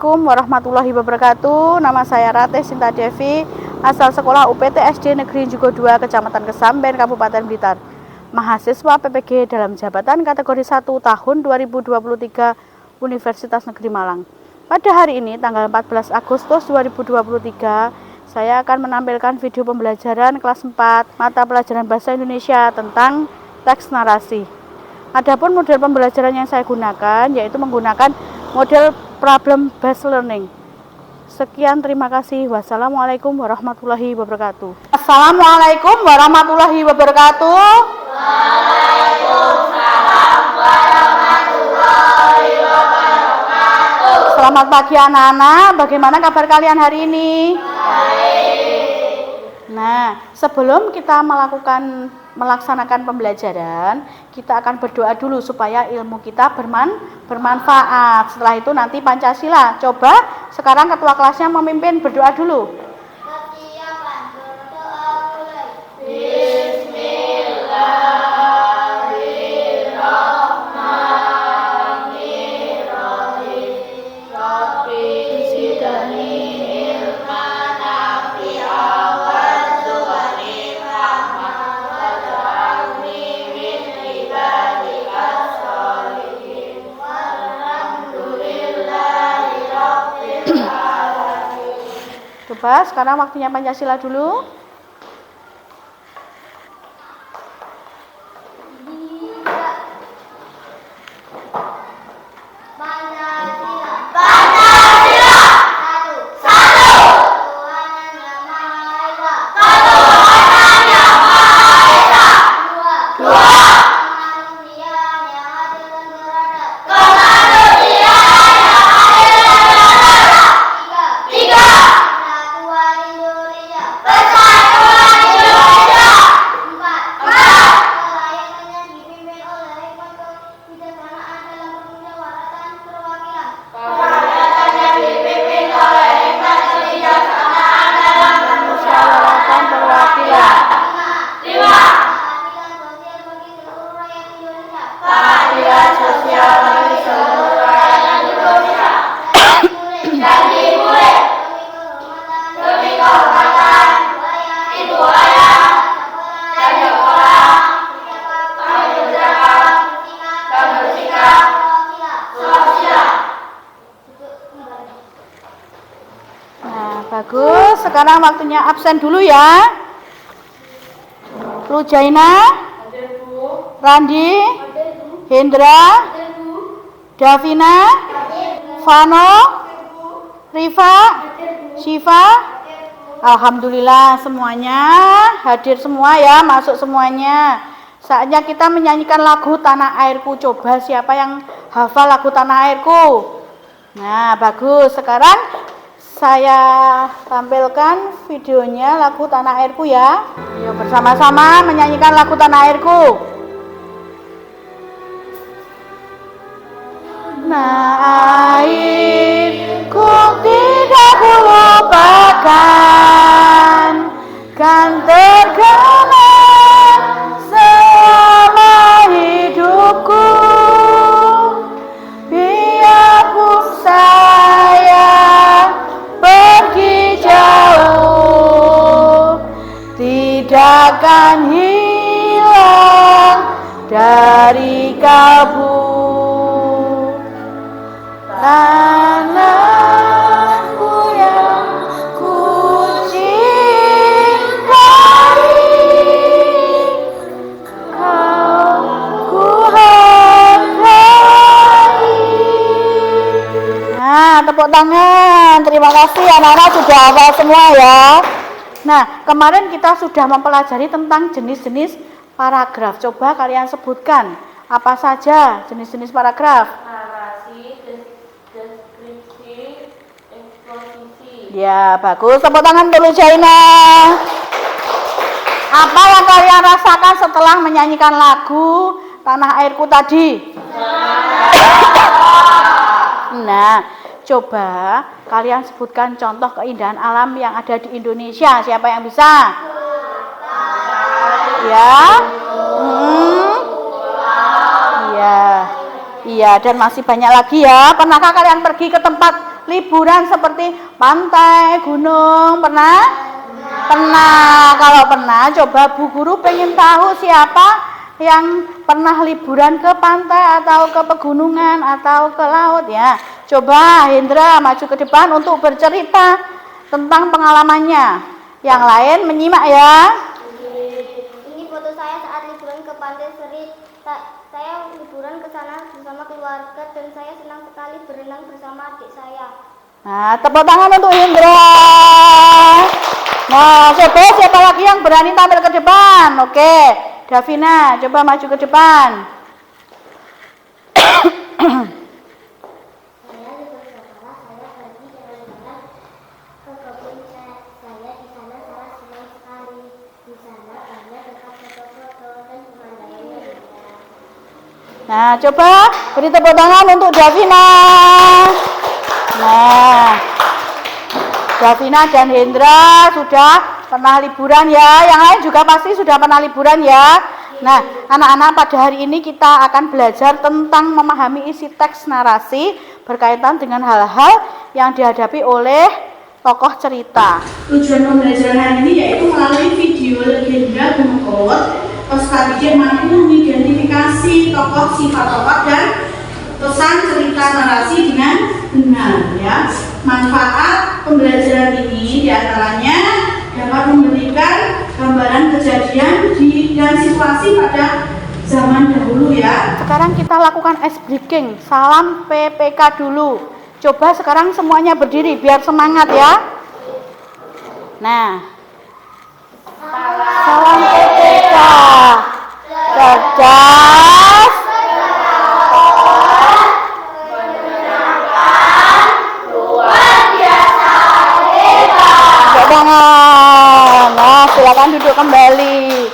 Assalamualaikum warahmatullahi wabarakatuh. Nama saya Ratih Sinta Devi, asal sekolah UPT SD Negeri Jugo 2, Kecamatan Kesamben, Kabupaten Blitar. Mahasiswa PPG dalam jabatan kategori 1 tahun 2023 Universitas Negeri Malang. Pada hari ini, tanggal 14 Agustus 2023, saya akan menampilkan video pembelajaran kelas 4 mata pelajaran Bahasa Indonesia tentang teks narasi. Adapun model pembelajaran yang saya gunakan yaitu menggunakan model problem based learning. Sekian, terima kasih. Wassalamualaikum warahmatullahi wabarakatuh. Assalamualaikum warahmatullahi wabarakatuh. Waalaikumsalam warahmatullahi wabarakatuh. Selamat pagi anak-anak. Bagaimana kabar kalian hari ini? Baik. Nah, sebelum kita melaksanakan pembelajaran, kita akan berdoa dulu supaya ilmu kita bermanfaat. Setelah itu nanti Pancasila. Coba sekarang ketua kelasnya memimpin berdoa dulu. Persiapan berdoa mulai. Bismillahirrahmanirrahim. Rabbi zidni ilman nafi'an warzuqni fahman waj'alni min ibadikas sholihin. Walhamdulillahi rabbil alamin. Coba sekarang waktunya Pancasila dulu. Pancasila. Pancasila. Satu. Ketuhanan yang Maha Esa. Ketuhanan yang Maha Esa. Dua. Kemanusiaan yang adil dan beradab. Kemanusiaan yang adil dan beradab. Tiga. Persatuan Indonesia. Persatuan Indonesia. Empat. Kerakyatan yang dipimpin oleh hikmat kebijaksanaan dalam permusyawaratan perwakilan. Kerakyatan yang dipimpin oleh hikmat kebijaksanaan dalam permusyawaratan perwakilan. Lima. Keadilan sosial bagi seluruh rakyat Indonesia. Dan dimulai demi kehormatan ibu ayah dan sekolah kami berjalan dan bersikap sosial. Nah, bagus. Sekarang waktunya absen dulu ya. Rujaina, Randi, Hendra, Davina, Vano, Riva, Syifa. Alhamdulillah semuanya hadir semua ya, masuk semuanya. Saatnya kita menyanyikan lagu Tanah Airku. Coba siapa yang hafal lagu Tanah Airku? Nah, bagus. Sekarang saya tampilkan videonya lagu Tanah Airku ya. Ayo bersama-sama menyanyikan lagu Tanah Airku. Tanah airku tidak kulupakan, kan terkenang selama hidupku. Biarpun saya pergi jauh, tidak akan hilang dari kalbu. Tanahku yang ku cintai, kau ku hargai. Nah, tepuk tangan. Terima kasih anak-anak sudah hafal semua ya. Nah, kemarin kita sudah mempelajari tentang jenis-jenis paragraf. Coba kalian sebutkan apa saja jenis-jenis paragraf. Ya, bagus. Tepuk tangan dulu Jaina. Apa yang kalian rasakan setelah menyanyikan lagu Tanah Airku tadi? Nah, coba kalian sebutkan contoh keindahan alam yang ada di Indonesia. Siapa yang bisa? Ya. Iya. Iya, dan masih banyak lagi ya. Pernahkah kalian pergi ke tempat liburan seperti pantai, gunung, pernah? Pernah. Kalau pernah, coba Bu Guru pengen tahu siapa yang pernah liburan ke pantai atau ke pegunungan atau ke laut ya. Coba Hendra maju ke depan untuk bercerita tentang pengalamannya. Yang lain menyimak ya. Ini foto saya saat liburan ke Pantai Seri. Saya liburan ke sana bersama keluarga dan saya senang sekali berenang bersama adik saya. Nah, tepuk tangan untuk Hendra. Nah, coba siapa lagi yang berani tampil ke depan? Oke, Davina, coba maju ke depan. Saya libur sekolah, saya pergi jalan-jalan ke kebun saya. Di sana saya senang sekali. Di sana banyak tempat foto-foto dan pemandangannya indah. Nah, coba beri tepuk tangan untuk Davina. Nah, Davina dan Hendra sudah pernah liburan ya. Yang lain juga pasti sudah pernah liburan ya. Nah, anak-anak, pada hari ini kita akan belajar tentang memahami isi teks narasi berkaitan dengan hal-hal yang dihadapi oleh tokoh cerita. Tujuan pembelajaran hari ini yaitu melalui video legenda Gunung Kelot, peserta didik mampu mengidentifikasi tokoh, sifat tokoh, dan pesan cerita narasi dengan benar ya. Manfaat pembelajaran ini diantaranya dapat memberikan gambaran kejadian dan situasi pada zaman dahulu ya. Sekarang kita lakukan ice breaking, salam PPK dulu. Coba sekarang semuanya berdiri biar semangat ya. Nah, salam PPK. Cerdas, tangan. Nah, silakan duduk kembali.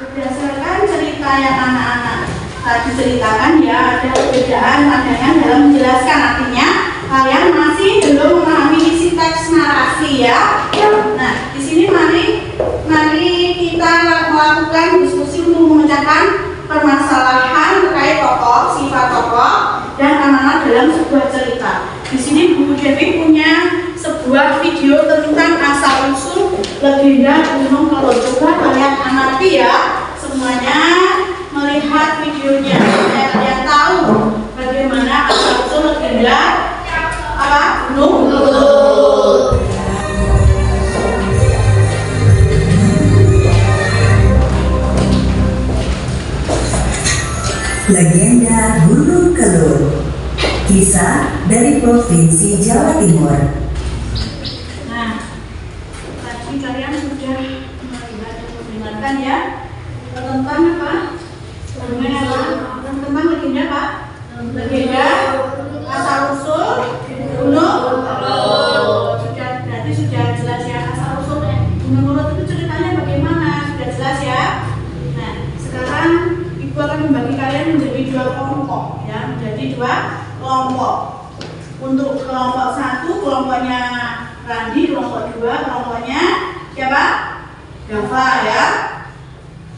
Berdasarkan cerita yang anak-anak tadi ceritakan ya, ada perbedaan pandangan dalam menjelaskan. Artinya kalian masih belum memahami isi teks narasi ya. Nah, di sini mari kita melakukan diskusi untuk memecahkan permasalahan terkait tokoh, sifat tokoh, dan amanat dalam sebuah cerita. Di sini Bu Devi punya sebuah video tentang asal usul legenda Gunung Kelot. Coba kalian amati ya, semuanya melihat videonya. Kalian tahu bagaimana asal usul legenda Gunung Kelot. Legenda Gunung Kelot. Kisah dari Provinsi Jawa Timur. Nah, tadi kalian sudah melihat dan mendengarkan ya tentang apa? Tentang legenda apa? Legenda asal usul Gunung Kelot. Berarti sudah jelas ya asal usul Gunung Kelot itu ceritanya bagaimana? Sudah jelas ya. Nah, sekarang Ibu akan membagi kalian menjadi dua kelompok ya, menjadi dua kelompok. Untuk kelompok satu, kelompoknya Randi, kelompok dua, kelompoknya siapa? Dava ya.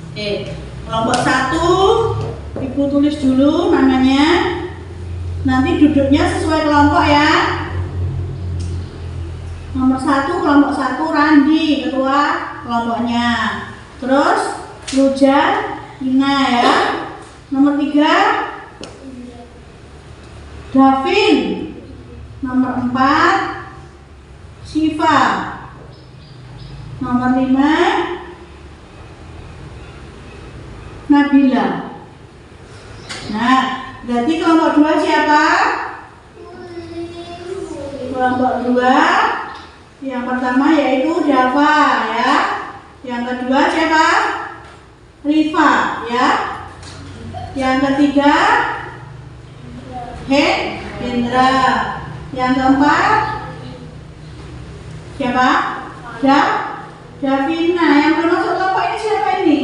Oke, kelompok satu, Ibu tulis dulu namanya. Nanti duduknya sesuai kelompok ya. Nomor satu, kelompok satu Randi, ketua kelompoknya. Terus Ruja, Ina ya. Nomor tiga Davin. Nomor 4 Siva. Nomor 5 Nabila. Nah, berarti kelompok 2 siapa? Kelompok 2 yang pertama yaitu Dava ya. Yang kedua siapa? Riva ya. Yang ketiga Hendra. Yang keempat siapa? Davina. Yang termasuk kelompok ini siapa ini?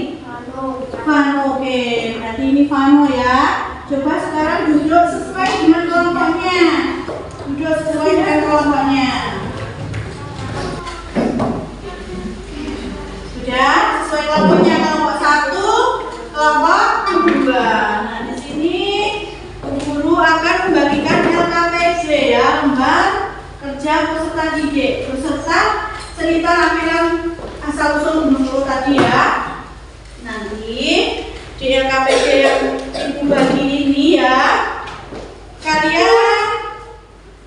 Vano. Oke, berarti ini Vano ya. Coba sekarang duduk sesuai dengan kelompoknya. Duduk sesuai dengan kelompoknya. Sudah sesuai kelompoknya, kelompok 1, kelompok 2. Nah, di sini guru akan membagikan LKPJ ya, lembar di LKPD yang ibu bagi ini ya, kalian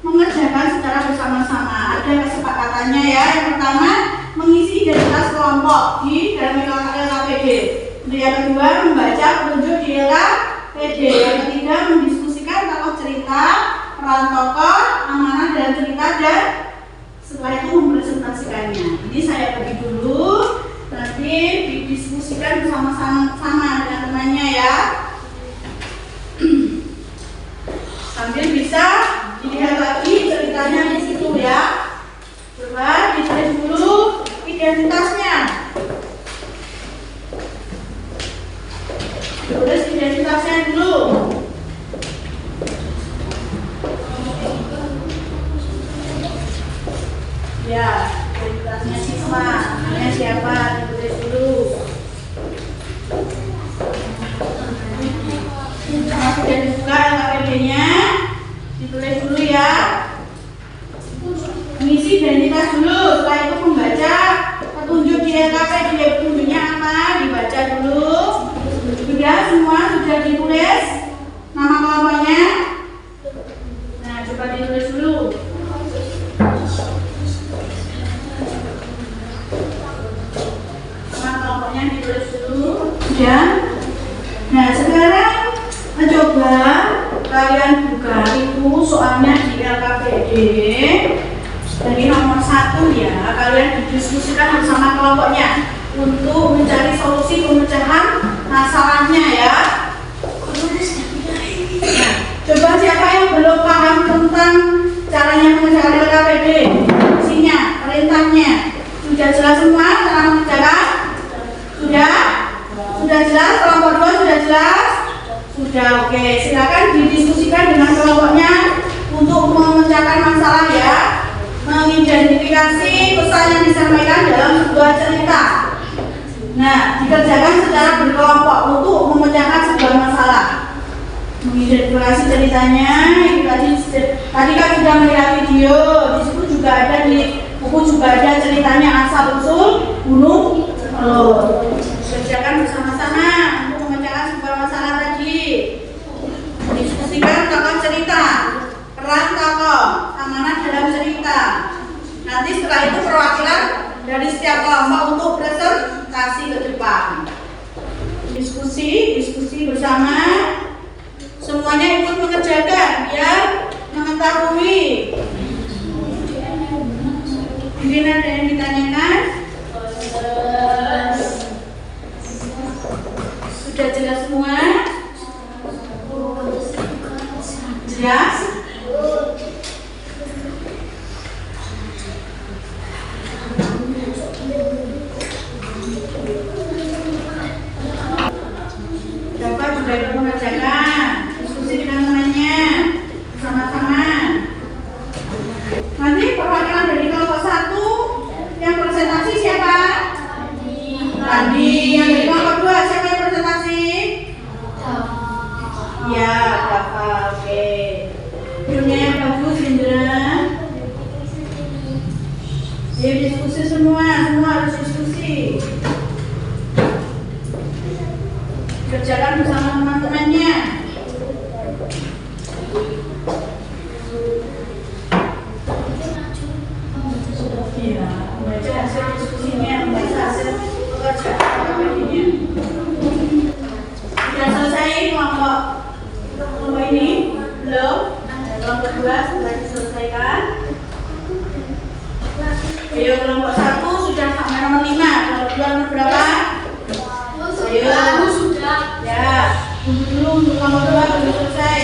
mengerjakan secara bersama-sama. Ada kesepakatannya ya. Yang pertama, mengisi identitas kelompok di dalam LKPD. Yang kedua, membaca petunjuk di LKPD. Yang ketiga, mendiskusikan tokoh cerita, peran tokoh, amanah dalam cerita, dan setelah itu mempresentasikannya. Ini saya bagi dulu, nanti didiskusikan bersama-sama dengan temannya ya. Sambil bisa dilihat lagi ceritanya di situ ya. Coba ditulis dulu identitasnya. Tulis identitasnya dulu. Ya, identitasnya siswa. Namanya siapa? Ditulis dulu. Nah, sudah dibuka LKPD-nya. Ditulis dulu ya. Mengisi identitas dulu. Setelah itu membaca petunjuk di LKPD. Petunjuknya apa? Dibaca dulu. Sudah semua sudah ditulis nama kelompoknya. Nah, coba ditulis dulu. Nama kelompoknya ditulis dulu. Ya. Nah, sekarang coba kalian buka itu soalnya di LKPD dari nomor 1 ya. Kalian didiskusikan bersama kelompoknya untuk mencari solusi pemecahan masalahnya ya. Nah, coba siapa yang belum paham tentang caranya mengerjakan LKPD, fungsinya, perintahnya, sudah jelas semua cara mengerjakan? Sudah jelas? Kelompok 2 sudah jelas? Sudah, oke. Silakan didiskusikan dengan kelompoknya untuk memecahkan masalah ya. Mengidentifikasi pesan yang disampaikan dalam sebuah cerita. Nah, dikerjakan secara berkelompok untuk memecahkan sebuah masalah. Mengidentifikasi ceritanya. Tadi kan sudah melihat video. Di situ juga ada, di buku juga ada ceritanya asal usul gunung Melo. Kerjakan bersama-sama untuk memecahkan sebuah masalah tadi. Diskusikan tokoh cerita, peran tokoh, amanah dalam cerita. Nanti setelah itu perwakilan dari setiap kelompok untuk presentasi ke depan. Diskusi bersama. Semuanya ikut mengerjakan biar mengetahui. Mungkin ada yang ditanyakan? Sudah jelas semua? Jelas? Dapat juga ikut mengerjakan. Diskusi dengan temannya sama-sama. Nanti perwakilan dari kelompok 1 yang presentasi siapa? Tadi. Yang dari kelompok 2 siapa yang presentasi? Ya, Dava. Oke. Filmnya yang bagus, Indra. Ya, diskusi semua harus diskusi. Kerjakan bersama teman-temannya. Iya, membaca hasil diskusinya, membaca hasil pekerjaan ini. Sudah selesai kelompok ini? Belum? Kelompok 2 sudah diselesaikan. Ayo, kelompok 1 sudah sampai nomor 5. Kelompok 2 nomor berapa? Ayo. Ya, dulu untuk kelompok 2 sudah selesai.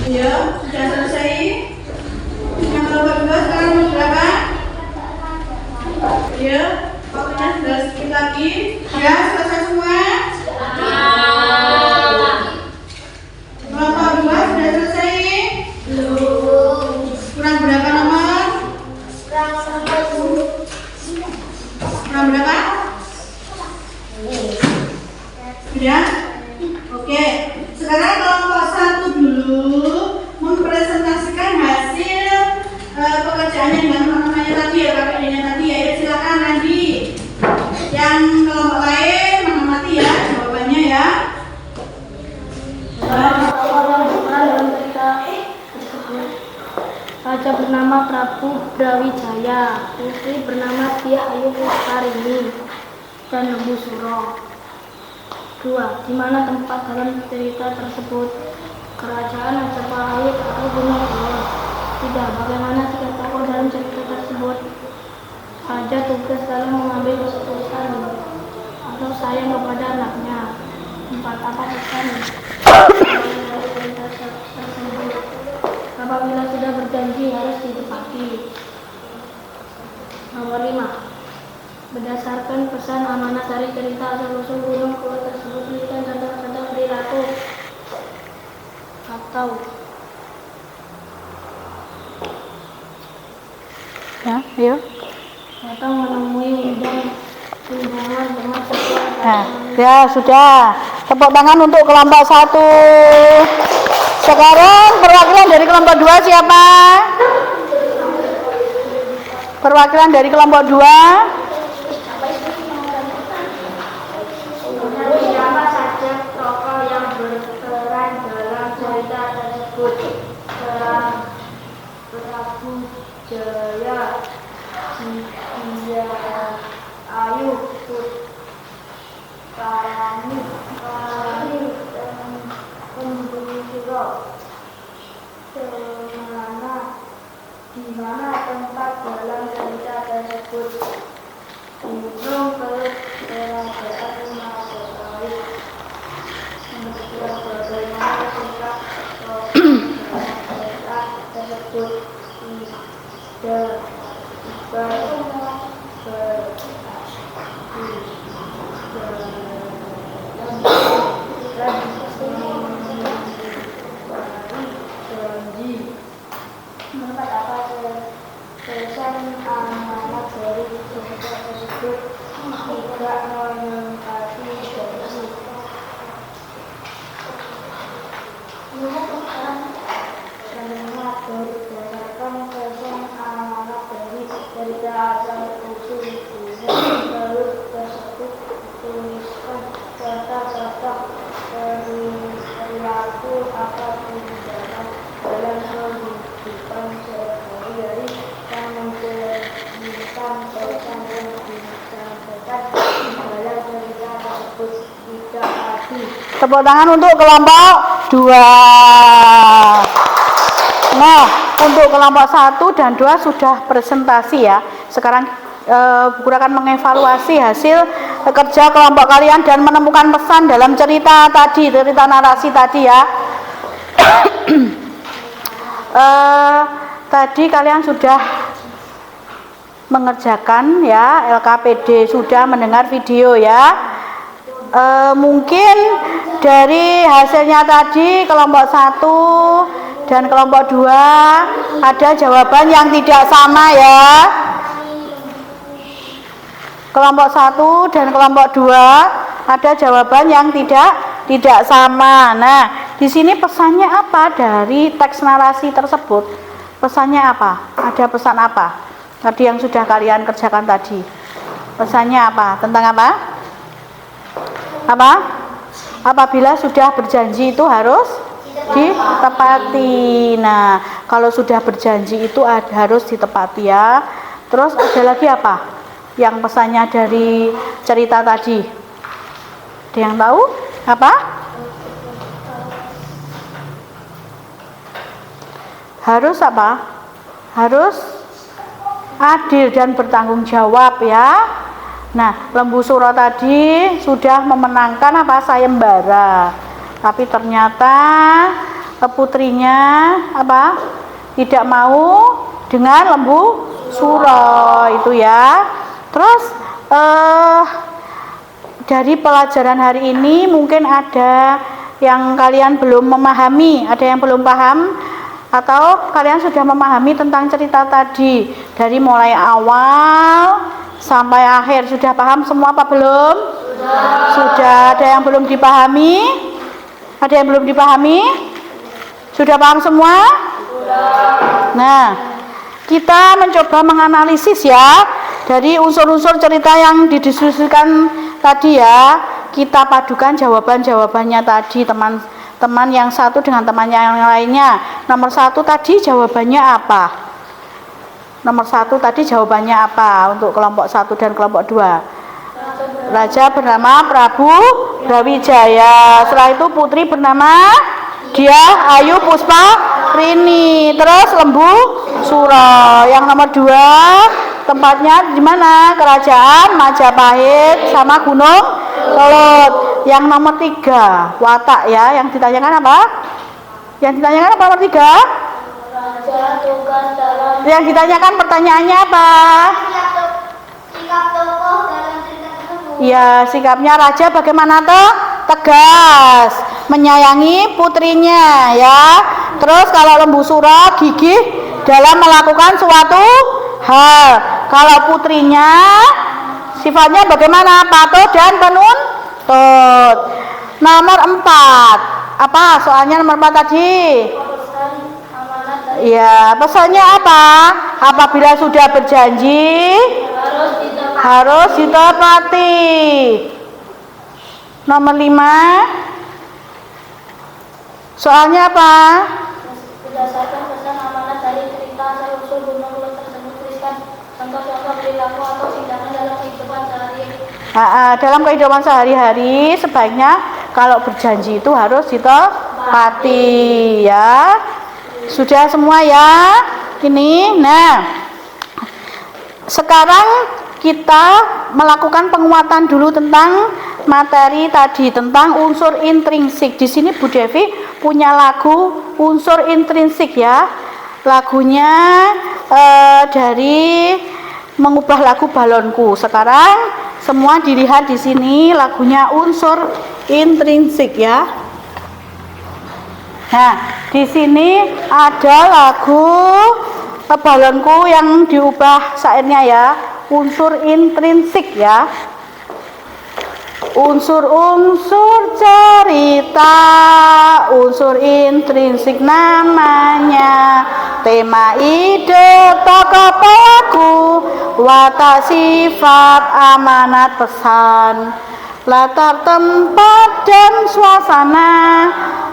Ayo, sudah selesai. Yang kelompok 2 sekarang nomor berapa? Ayo, waktunya sudah sedikit lagi. Ya, selesai semua? Kelompok 2 sudah selesai? Belum. Kurang berapa nomor? Kurang berapa? Sudah? Oke. Sekarang kelompok 1 dulu mempresentasikan hasil pekerjaannya dengan teman-temannya tadi ya, KPD-nya tadi ya. Silakan Nadi. Yang kelompok lain mengamati ya jawabannya. Raja bernama Prabu Brawijaya, putri bernama Dyah Ayu Karini, dan Lembu Suro. 2. Di mana tempat dalam cerita tersebut? Kerajaan Majapahit atau Gunung Kidul? 3. Bagaimana 3 tokoh dalam cerita tersebut? Raja tugas dalam mengambil keputusan atau sayang kepada anaknya. 4. Apa pesan dari cerita tersebut? Apabila sudah berjanji harus ditepati. Nomor 5. Berdasarkan pesan amanat dari cerita asal-usul Gunung Kidul tersebut, berikan contoh-contoh perilaku atau Ya, yuk. datang menemui undangan dengan sebuah Nah, ya sudah. Tepuk tangan untuk kelompok 1. Sekarang perwakilan dari kelompok 2 siapa? Perwakilan dari kelompok 2. Siapa saja tokoh yang berperan dalam cerita tersebut? Prabu Jaya, Dyah Ayu, Karini, dan Lembu Suro. Di mana tempat dalam cerita tersebut? Gunung Kidul, Kerajaan Majapahit. Bagaimana sikap cerita tersebut? Mendapat apa pesan amanat dari cerita tersebut? Tidak menempati janji. Mendengar berdasarkan pesan amanat dari cerita asal-usul Gunung Kidul tersebut, tuliskan kata-kata perilaku atau tindakan dalam kehidupan sehari-hari yang mencerminkan pesan yang disampaikan dalam cerita tersebut. Tidak adil. Tepuk tangan untuk kelompok 2. Nah, untuk kelompok 1 dan 2 sudah presentasi ya. Sekarang guru akan mengevaluasi hasil kerja kelompok kalian dan menemukan pesan dalam cerita tadi, cerita narasi tadi ya. Tadi kalian sudah mengerjakan ya LKPD, sudah mendengar video ya. Mungkin dari hasilnya tadi kelompok 1 dan kelompok 2 ada jawaban yang tidak sama ya. Kelompok 1 dan kelompok 2 ada jawaban yang tidak sama. Nah, di sini pesannya apa dari teks narasi tersebut? Pesannya apa? Ada pesan apa? Tadi yang sudah kalian kerjakan tadi. Pesannya apa? Tentang apa? Apa? Apabila sudah berjanji itu harus ditepati. Nah, kalau sudah berjanji itu harus ditepati ya. Terus ada lagi apa? Yang pesannya dari cerita tadi. Ada yang tahu? Apa? Harus apa? Harus adil dan bertanggung jawab ya. Nah, Lembu Suro tadi sudah memenangkan apa? Sayembara. Tapi ternyata putrinya apa? Tidak mau dengan Lembu Suro itu ya. Terus dari pelajaran hari ini mungkin ada yang kalian belum memahami, ada yang belum paham, atau kalian sudah memahami tentang cerita tadi dari mulai awal sampai akhir. Sudah paham semua apa belum? Sudah. Ada yang belum dipahami? Ada yang belum dipahami? Sudah paham semua? Nah, kita mencoba menganalisis ya dari unsur-unsur cerita yang didiskusikan tadi ya. Kita padukan jawaban-jawabannya tadi, teman-teman yang satu dengan temannya yang lainnya. Nomor 1 tadi jawabannya apa? Nomor 1 tadi jawabannya apa untuk kelompok 1 dan kelompok 2? Raja bernama Prabu Brawijaya. Setelah itu putri bernama Dyah Ayu Puspa Rini. Terus Lembu Suro. Yang nomor 2 tempatnya di mana? Kerajaan Majapahit sama Gunung Kelut. Yang nomor 3 watak ya. Yang ditanyakan apa? Yang ditanyakan apa nomor 3? Yang ditanyakan pertanyaannya apa? Sikap tokoh dalam cerita tersebut. Ya, sikapnya raja bagaimana toh? Tegas, menyayangi putrinya ya. Terus kalau Lembu Suro gigih dalam melakukan suatu hal. Kalau putrinya sifatnya bagaimana? Patuh dan penuntut. Nomor 4. Apa soalnya nomor 4 tadi? Ya, pesannya apa? Apabila sudah berjanji harus ditepati. Nomor 5. Soalnya apa? Berdasarkan pesan amanat dari cerita asal-usul Gunung Kelut tersebut, tuliskan contoh-contoh perilaku atau tindakan dalam kehidupan sehari-hari. Dalam kehidupan sehari-hari sebaiknya kalau berjanji itu harus ditepati ya. Sudah semua ya ini. Nah, sekarang kita melakukan penguatan dulu tentang materi tadi, tentang unsur intrinsik. Di sini Bu Devi punya lagu unsur intrinsik ya. Lagunya dari mengubah lagu balonku. Sekarang semua dilihat di sini lagunya unsur intrinsik ya. Nah, di sini ada lagu balonku yang diubah syairnya ya. Unsur intrinsik ya. Unsur-unsur cerita, unsur intrinsik namanya. Tema, ide, tokoh pelaku, watak, sifat, amanat, pesan, latar tempat dan suasana,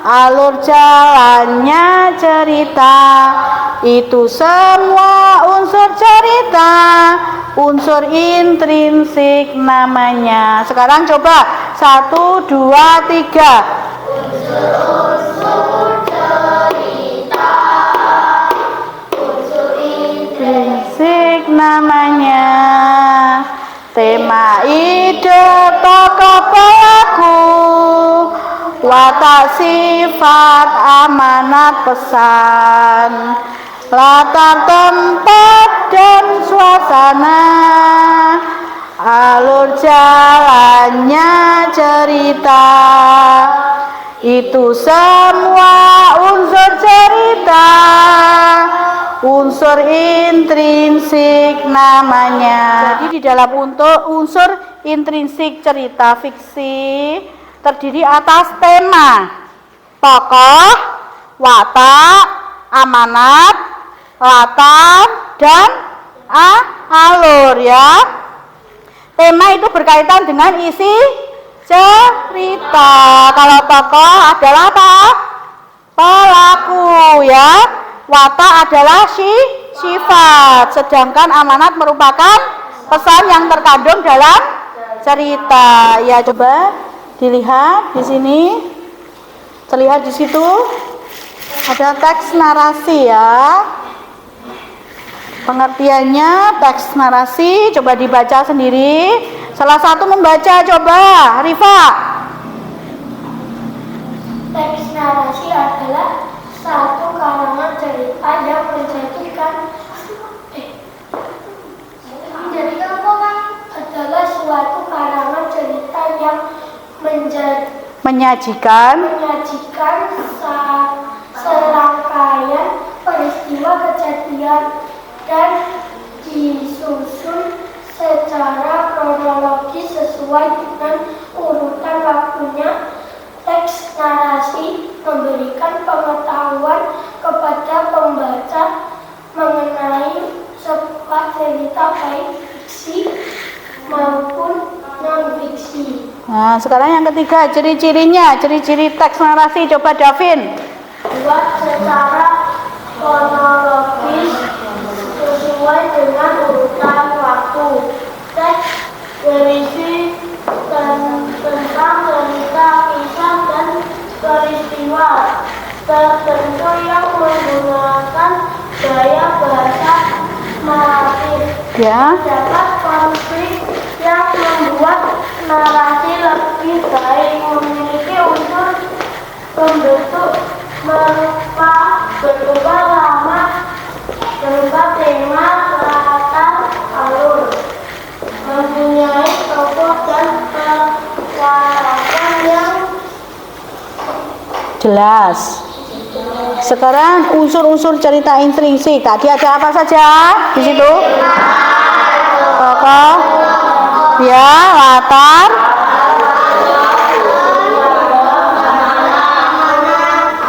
alur jalannya cerita. Itu semua unsur cerita, unsur intrinsik namanya. Sekarang coba 1, 2, 3. Unsur-unsur cerita, unsur intrinsik namanya. Tema, ide, tokoh pelaku, watak, sifat, amanat, pesan, latar tempat dan suasana, alur jalannya cerita. Itu semua unsur cerita, unsur intrinsik namanya. Jadi di dalam unsur intrinsik cerita fiksi terdiri atas tema, tokoh, watak, amanat, latar, dan alur ya. Tema itu berkaitan dengan isi cerita. Kalau tokoh adalah apa? Pelaku ya. Watak adalah sifat. Sedangkan amanat merupakan pesan yang terkandung dalam cerita. Ya, coba dilihat di sini. Terlihat di situ ada teks narasi ya. Pengertiannya teks narasi, coba dibaca sendiri. Salah satu membaca, coba Rifa. Teks narasi adalah satu karangan cerita yang adalah suatu karangan cerita yang menyajikan serangkaian peristiwa kejadian dan disusun secara kronologis sesuai dengan urutan waktunya. Teks narasi memberikan pengetahuan kepada pembaca mengenai sebuah cerita baik fiksi maupun non-fiksi. Nah, sekarang yang ketiga, ciri-cirinya, ciri-ciri teks narasi, coba Davin. Buat secara kronologis sesuai tertentu yang menggunakan gaya bahasa naratif. Ya. Terdapat konflik yang membuat narasi lebih baik, memiliki unsur pembentuk berupa lama, berupa tema, latar, alur, mempunyai tokoh dan pewawasan yang Jelas. Sekarang unsur-unsur cerita intrinsik. Tadi ada apa saja di situ? Tokoh, ya, latar.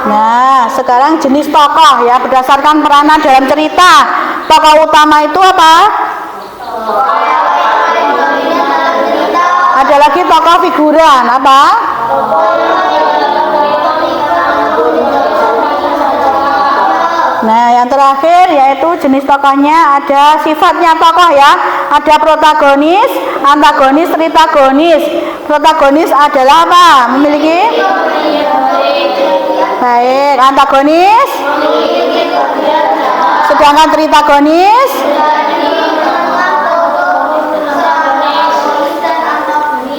Nah, sekarang jenis tokoh ya, berdasarkan peranan dalam cerita. Tokoh utama itu apa? Ada lagi tokoh figuran, apa? Nah, yang terakhir yaitu jenis tokohnya ada sifatnya tokoh ya. Ada protagonis, antagonis, tritagonis. Protagonis adalah apa? Memiliki baik, antagonis. Sedangkan tritagonis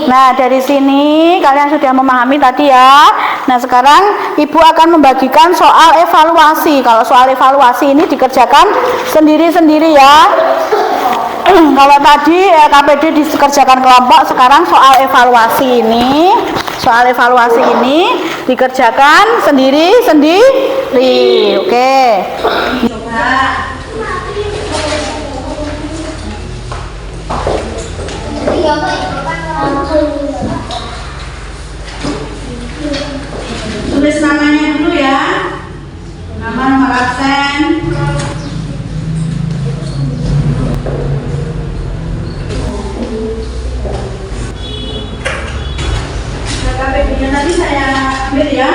Nah, dari sini kalian sudah memahami tadi ya. Nah, sekarang Ibu akan membagikan soal evaluasi. Kalau soal evaluasi ini dikerjakan sendiri-sendiri ya. Kalau tadi KPD dikerjakan kelompok, sekarang soal evaluasi ini dikerjakan sendiri-sendiri. Oke. Coba. Tulis namanya dulu ya. Nama, nomor absen. KPD-nya tadi saya ambil ya.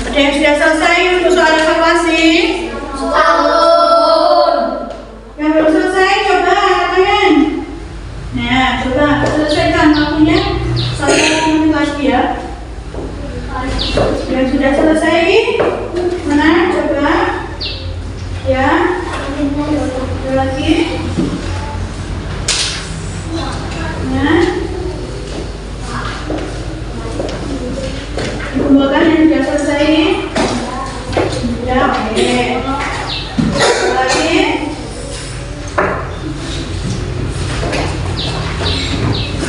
Ada yang sudah selesai untuk soal evaluasi? Yang belum selesai coba tangan. Nah, coba selesaikan waktunya 1 menit lagi ya. Yang sudah selesai mana? Coba ya. Ada lagi. Nah, kumpulkan yang sudah selesai. Ya, oke. Ada lagi.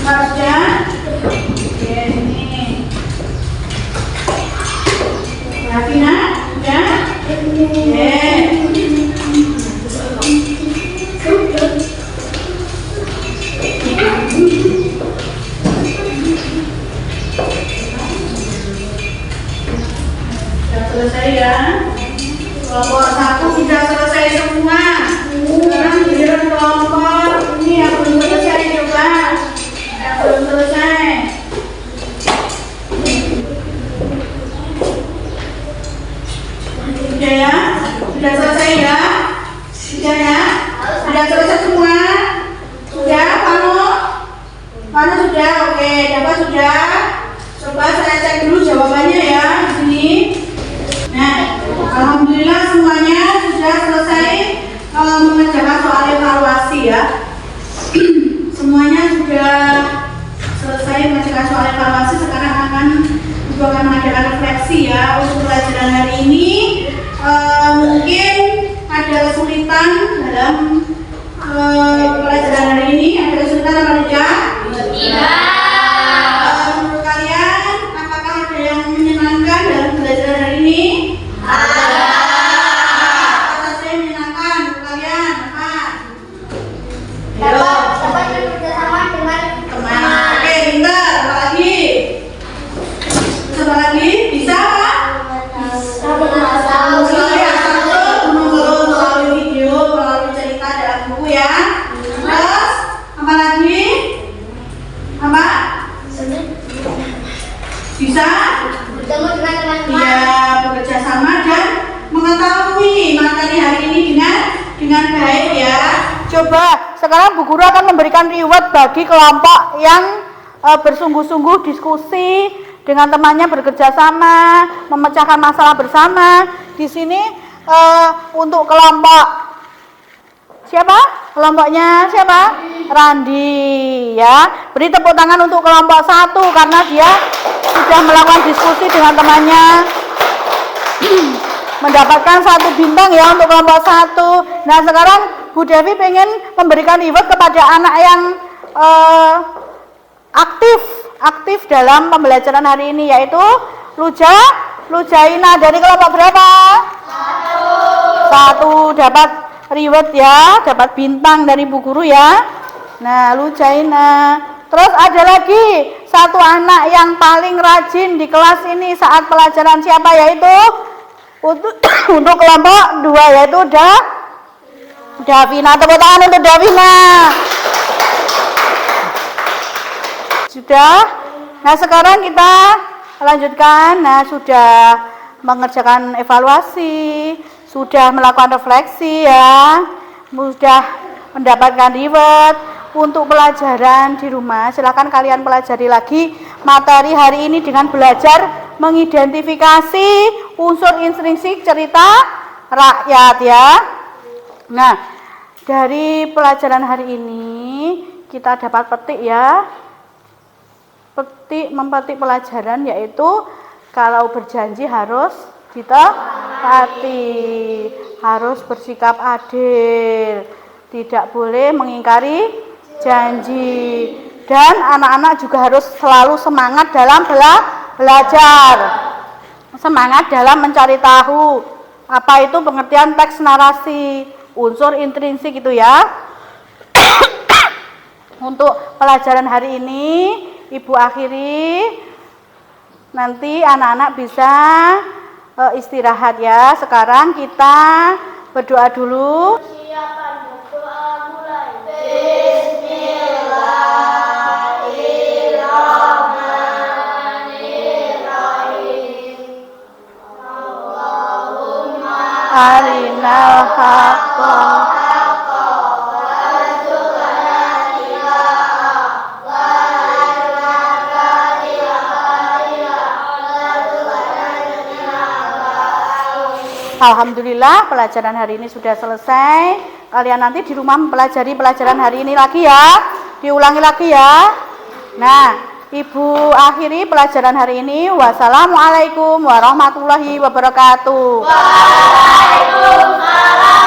Harusnya oke, ini lagi nak ya sudah selesai ya. Kelompok 1 sudah selesai semua. Sekarang giliran kelompok ini yang belum selesai, coba yang belum selesai. Sudah ya? Sudah selesai ya? Sudah ya? Sudah selesai semua? Sudah, Pano sudah? Oke, dapat sudah? Coba saya cek dulu jawabannya ya di sini. Nah, alhamdulillah semuanya sudah selesai mengerjakan soal evaluasi ya. Semuanya sudah selesai mengerjakan soal evaluasi. Sekarang Ibu akan mengadakan refleksi ya untuk pelajaran hari ini. Mungkin ada kesulitan dalam pelajaran hari ini. Ada kesulitan apa tidak? Tidak. Menurut kalian, apakah ada yang menyenangkan dalam pelajaran hari ini? Ada. Apa saja yang menyenangkan untuk kalian? Apa? dapat bekerjasama dengan Teman. Oke, pintar. Apa lagi? Terus apa lagi? Bisa apa? Melalui video, melalui cerita dalam buku ya. Terus apa lagi? Apa? Bisa? bertemu dengan teman-teman. Dia bekerja sama dan mengetahui materi hari ini dengan baik ya. Coba sekarang Bu Guru akan memberikan reward bagi kelompok yang bersungguh-sungguh diskusi dengan temannya bekerja sama, memecahkan masalah bersama. Di sini untuk kelompok siapa? Kelompoknya siapa? Randi, ya. Beri tepuk tangan untuk kelompok 1 karena dia sudah melakukan diskusi dengan temannya. Mendapatkan 1 bintang ya untuk kelompok 1. Nah, sekarang Bu Devi pengen memberikan reward kepada anak yang aktif dalam pembelajaran hari ini, yaitu Lujaina dari kelompok berapa? 1 dapat reward ya, dapat bintang dari Bu Guru ya. Nah, Lujaina. Terus ada lagi 1 anak yang paling rajin di kelas ini saat pelajaran, siapa? Yaitu untuk kelompok 2, yaitu Davina. Tepuk tangan untuk Davina. Sudah. Nah, sekarang kita lanjutkan. Nah, sudah mengerjakan evaluasi, sudah melakukan refleksi ya, sudah mendapatkan reward untuk pelajaran di rumah. Silakan kalian pelajari lagi materi hari ini dengan belajar mengidentifikasi unsur intrinsik cerita rakyat ya. Nah, dari pelajaran hari ini kita dapat petik ya. Memetik pelajaran yaitu kalau berjanji harus ditepati, harus bersikap adil, tidak boleh mengingkari janji, dan anak-anak juga harus selalu semangat dalam belajar, semangat dalam mencari tahu apa itu pengertian teks narasi, unsur intrinsik itu ya. Untuk pelajaran hari ini Ibu akhiri, nanti anak-anak bisa istirahat ya. Sekarang kita berdoa dulu. Silakan berdoa mulai. Bismillahirrahmanirrahim. Allahumma Arinal haqqa Alhamdulillah, pelajaran hari ini sudah selesai. Kalian nanti di rumah mempelajari pelajaran hari ini lagi ya. Diulangi lagi ya. Nah, Ibu akhiri pelajaran hari ini. Wassalamualaikum warahmatullahi wabarakatuh. Waalaikumsalam.